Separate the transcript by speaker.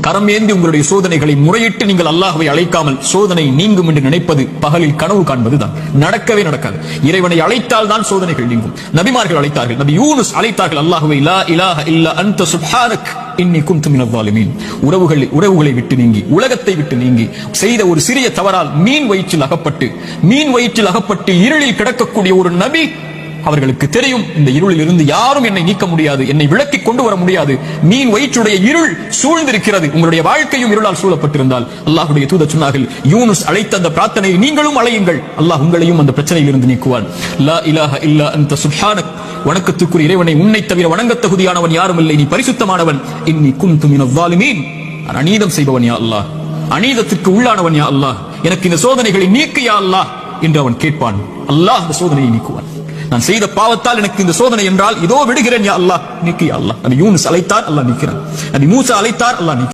Speaker 1: கரம் ஏந்தி உங்களுடைய சோதனைகளை முறையிட்டு நீங்கள் அல்லாஹ்வை அழைக்காமல் சோதனை நீங்கும் என்று நினைப்பது பகலில் கனவு காண்பதுதான். நடக்கவே நடக்காது. இறைவனை அழைத்தால் தான் சோதனைகள் நீங்கும். நபிமார்கள் அழைத்தார்கள். நபி யூனுஸ் அழைத்தார்கள் அல்லாஹ்வை, லா இலாஹ இல்லா அன்த சுப்ஹானக் இன்னி குன்து மினல் ஸாலிமீன். உறவுகளை விட்டு நீங்கி, உலகத்தை விட்டு நீங்கி, செய்த ஒரு சிறிய தவறால் மீன் வயிற்றில் அகப்பட்டு இருளில் கிடக்கக்கூடிய ஒரு நபி, அவர்களுக்கு தெரியும் இந்த இருளில் இருந்து யாரும் என்னை நீக்க முடியாது, என்னை விளக்கி கொண்டு வர முடியாது. மீன் வயிற்றுடைய இருள் சூழ்ந்திருக்கிறது. உங்களுடைய வாழ்க்கையும் இருளால் சூழப்பட்டிருந்தால் அல்லாஹ்வுடைய தூதர் சொன்னார்கள், யூனுஸ் அழைத்த அந்த பிரார்த்தனையை நீங்களும் அழையுங்கள், அல்லாஹ் உங்களையும் அந்த பிரச்சனையில் இருந்து நீக்குவான். லா இலாஹ இல்லா அன்த சுப்ஹானக், வணக்கத்துக்குரிய இறைவனை, உன்னை தவிர வணங்க தகுதியானவன் யாரும் இல்லை, நீ பரிசுத்தமானவன். இன்னி குன்து மினல் ஸாலிமீன், நான் அநீதம் செய்பவன் யா அல்லாஹ், அநீதத்திற்கு உள்ளானவன் யா அல்லாஹ், எனக்கு இந்த சோதனைகளை நீக்கு யா அல்லாஹ் என்று அவன் கேட்பான். அல்லாஹ் அந்த சோதனையை நீக்குவான். நான் செய்த பாவத்தால் எனக்கு இந்த சோதனை என்றால் இதோ விடுகிறேன் யா அல்லாஹ், நீக்கு யா அல்லாஹ். நபி யூனுஸ் அழைத்தார், அல்லாஹ் நீக்கிறான். நபி மூசா அழைத்தார், அல்லாஹ் நீக்கிறான்.